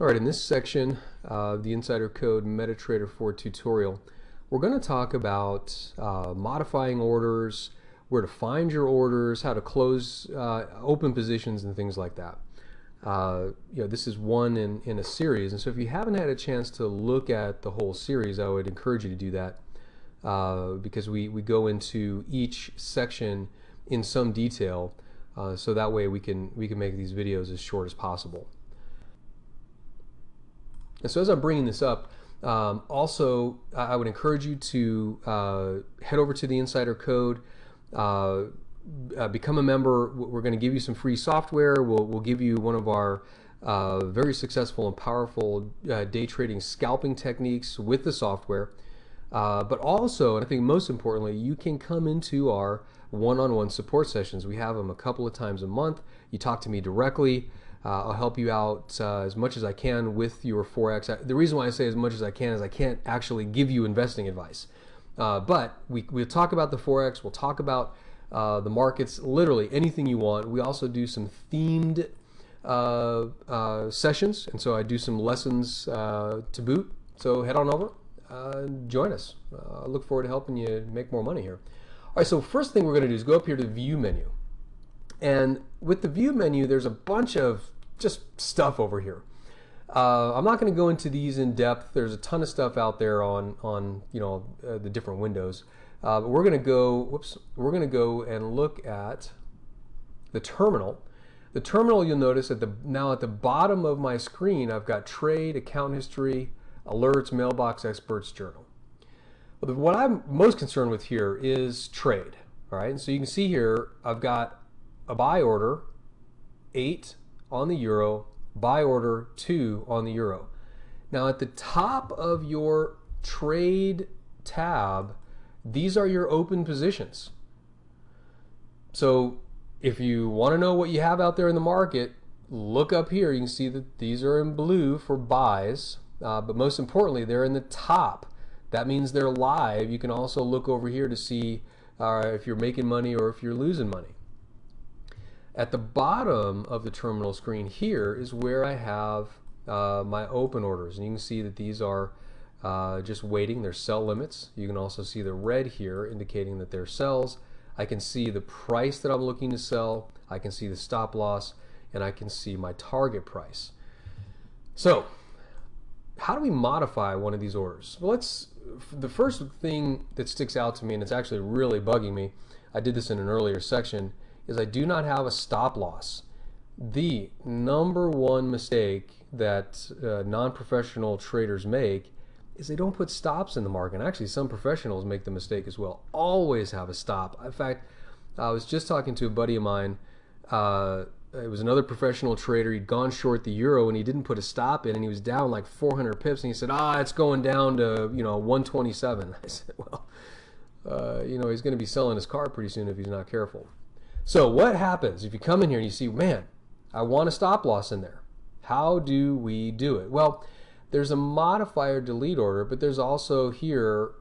All right, in this section, the Insider Code MetaTrader 4 tutorial, we're going to talk about modifying orders, where to find your orders, how to close open positions, and things like that. This is one in a series, and so if you haven't had a chance to look at the whole series, I would encourage you to do that because we go into each section in some detail, so that way we can make these videos as short as possible. And so as I'm bringing this up, also I would encourage you to head over to the Insider Code, become a member. We're going to give you some free software. We'll give you one of our very successful and powerful day trading scalping techniques with the software. But also, and I think most importantly, you can come into our one-on-one support sessions. We have them a couple of times a month. You talk to me directly. I'll help you out as much as I can with your Forex. The reason why I say as much as I can is I can't actually give you investing advice. But we'll talk about the Forex, we'll talk about the markets, literally anything you want. We also do some themed sessions, and so I do some lessons to boot. So head on over, join us. I look forward to helping you make more money here. All right, so first thing we're going to do is go up here to the View menu. And with the View menu, there's a bunch of just stuff over here. I'm not going to go into these in depth. There's a ton of stuff out there on the different windows. But we're going to go. We're going to go and look at the terminal. The terminal, you'll notice now at the bottom of my screen, I've got trade, account history, alerts, mailbox, experts, journal. Well, what I'm most concerned with here is trade. All right, and so you can see here I've got a buy order 8 on the euro, buy order 2 on the euro. Now at the top of your trade tab, these are your open positions. So if you want to know what you have out there in the market, look up here. You can see that these are in blue for buys, but most importantly, they're in the top. That means they're live. You can also look over here to see if you're making money or if you're losing money. At the bottom of the terminal screen here is where I have my open orders, and you can see that these are just waiting. They're sell limits. You can also see the red here indicating that they're sells. I can see the price that I'm looking to sell. I can see the stop loss, and I can see my target price. So how do we modify one of these orders? Well, the first thing that sticks out to me, and it's actually really bugging me, I did this in an earlier section, is I do not have a stop loss. The number one mistake that non-professional traders make is they don't put stops in the market. And actually, some professionals make the mistake as well. Always have a stop. In fact, I was just talking to a buddy of mine. It was another professional trader. He'd gone short the euro and he didn't put a stop in, and he was down like 400 pips. And he said, it's going down to 127. I said, well, he's going to be selling his car pretty soon if he's not careful. So what happens if you come in here and you see, man, I want a stop loss in there? How do we do it? Well, there's a modifier delete order, but there's also here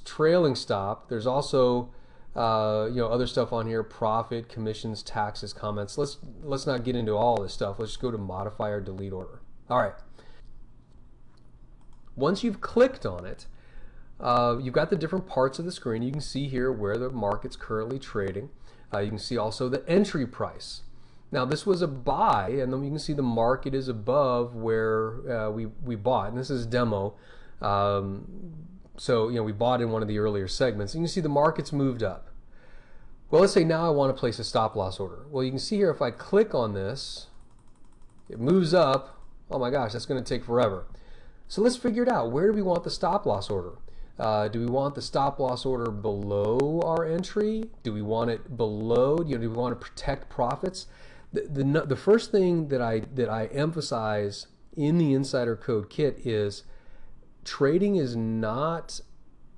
trailing stop. There's also other stuff on here: profit, commissions, taxes, comments. Let's not get into all this stuff. Let's just go to modifier delete order. All right. Once you've clicked on it, you've got the different parts of the screen. You can see here where the market's currently trading. You can see also the entry price. Now this was a buy, and then you can see the market is above where we bought. And this is demo. So we bought in one of the earlier segments. And you can see the market's moved up. Well, let's say now I want to place a stop loss order. Well, you can see here if I click on this, it moves up. Oh my gosh, that's going to take forever. So let's figure it out. Where do we want the stop loss order? Do we want the stop loss order below our entry? Do we want it below? Do we want to protect profits? The first thing that I emphasize in the Insider Code kit is trading is not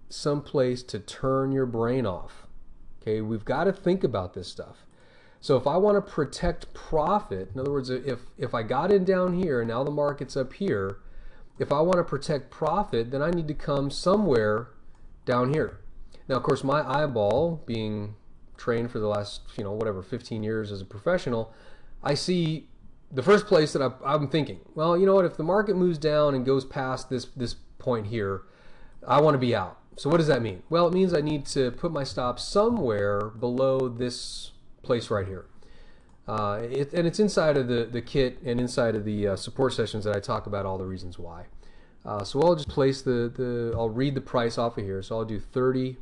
some place to turn your brain off. Okay, we've got to think about this stuff. So if I want to protect profit, in other words, if I got in down here and now the market's up here, if I want to protect profit, then I need to come somewhere down here. Now, of course, my eyeball, being trained for the last 15 years as a professional, I see the first place that I'm thinking, well, you know what, if the market moves down and goes past this point here, I want to be out. So what does that mean? Well, it means I need to put my stop somewhere below this place right here. And it's inside of the kit and inside of the support sessions that I talk about all the reasons why. So I'll just place I'll read the price off of here. So I'll do 30,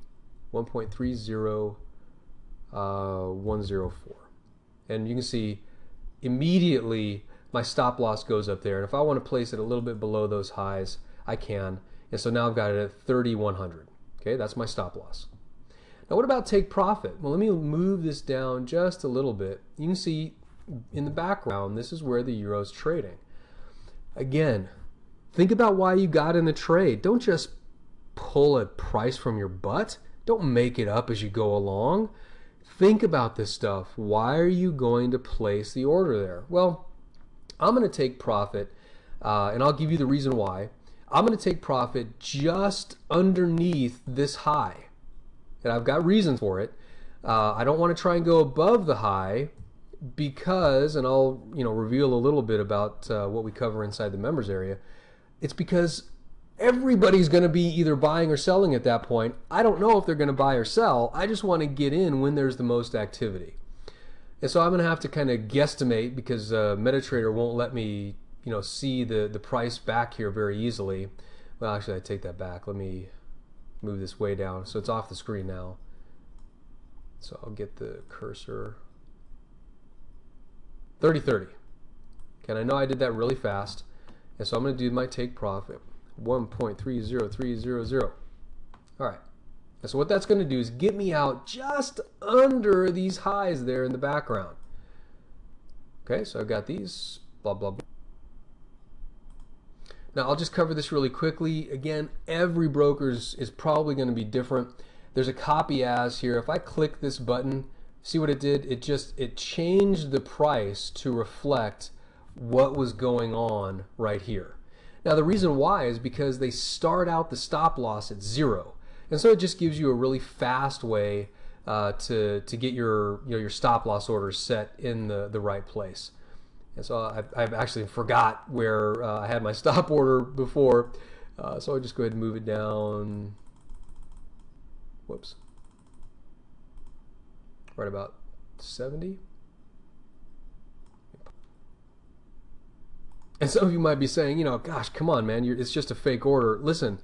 1.30, 104. And you can see immediately my stop loss goes up there. And if I want to place it a little bit below those highs, I can. And so now I've got it at 3,100. Okay, that's my stop loss. Now what about take profit? Well, let me move this down just a little bit. You can see in the background, this is where the euro's trading. Again, think about why you got in the trade. Don't just pull a price from your butt. Don't make it up as you go along. Think about this stuff. Why are you going to place the order there? Well, I'm going to take profit, and I'll give you the reason why. I'm going to take profit just underneath this high. And I've got reasons for it. I don't want to try and go above the high because, and I'll reveal a little bit about what we cover inside the members area. It's because everybody's going to be either buying or selling at that point. I don't know if they're going to buy or sell. I just want to get in when there's the most activity. And so I'm going to have to kind of guesstimate because MetaTrader won't let me see the price back here very easily. Well, actually, I take that back. Let me move this way down so it's off the screen now. So I'll get the cursor. 30.30. Okay, and I know I did that really fast. And so I'm going to do my take profit. 1.30300. All right. And so what that's going to do is get me out just under these highs there in the background. Okay, so I've got these, blah, blah, blah. Now I'll just cover this really quickly. Again, every broker is probably going to be different. There's a copy as here. If I click this button, see what it did? It changed the price to reflect what was going on right here. Now the reason why is because they start out the stop loss at 0. And so it just gives you a really fast way to get your stop loss orders set in the right place. And so I've actually forgot where I had my stop order before. So I'll just go ahead and move it down. Whoops. Right about 70. And some of you might be saying, gosh, come on, man, it's just a fake order. Listen,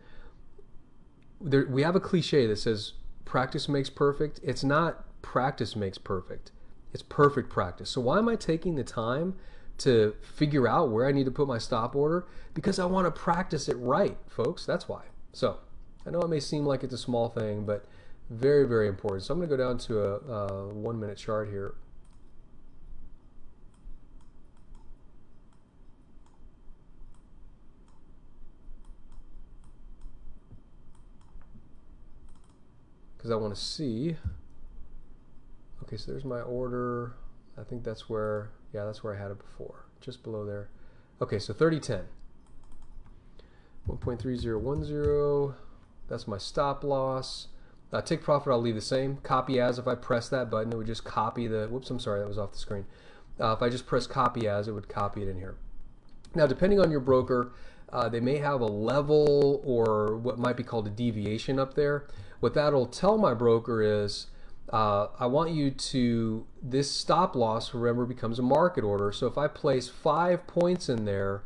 we have a cliche that says practice makes perfect. It's not practice makes perfect. It's perfect practice. So why am I taking the time to figure out where I need to put my stop order? Because I want to practice it right, folks. That's why. So I know it may seem like it's a small thing, but very, very important. So I'm going to go down to a 1 minute chart here. Because I want to see. Okay, so there's my order. I think that's where, yeah, that's where I had it before, just below there. Okay, so 30.10, 1.3010. That's my stop loss. Take profit, I'll leave the same. Copy as, if I press that button, it would just copy the. Whoops, I'm sorry, that was off the screen. If I just press copy as, it would copy it in here. Now, depending on your broker, they may have a level or what might be called a deviation up there. What that'll tell my broker is, I want you to, this stop loss, remember, becomes a market order. So if I place 5 points in there,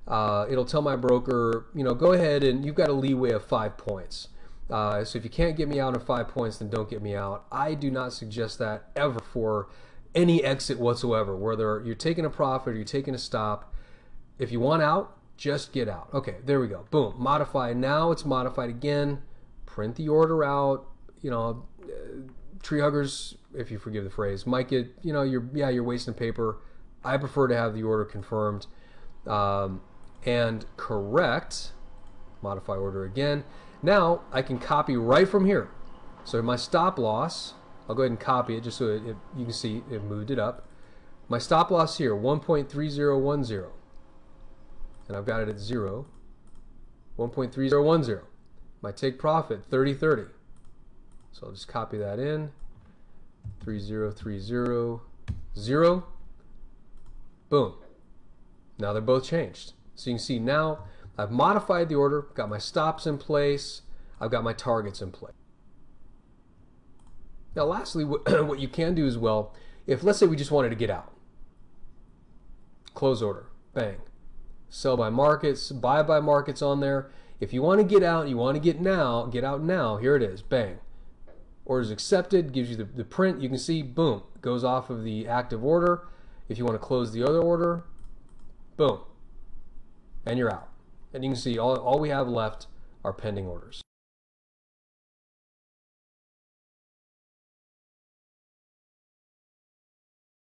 it'll tell my broker, go ahead, and you've got a leeway of 5 points. So if you can't get me out in 5 points, then don't get me out. I do not suggest that ever for any exit whatsoever, whether you're taking a profit or you're taking a stop. If you want out, just get out. Okay, there we go. Boom, modify. Now it's modified again. Print the order out. Tree huggers, if you forgive the phrase, might get, you're wasting paper. I prefer to have the order confirmed and correct. Modify order again. Now I can copy right from here. So my stop loss, I'll go ahead and copy it just so you can see it moved it up. My stop loss here, 1.3010. And I've got it at 0. 1.3010. My take profit, 30.30. So I'll just copy that in. 30.30.0. Boom. Now they're both changed. So you can see now I've modified the order, got my stops in place, I've got my targets in place. Now lastly, what you can do as well, if let's say we just wanted to get out, close order, bang. Sell by markets, buy by markets on there. If you want to get out, you want to get out now, here it is, bang. Orders accepted, gives you the print. You can see, boom, goes off of the active order. If you want to close the other order, boom, and you're out. And you can see all we have left are pending orders.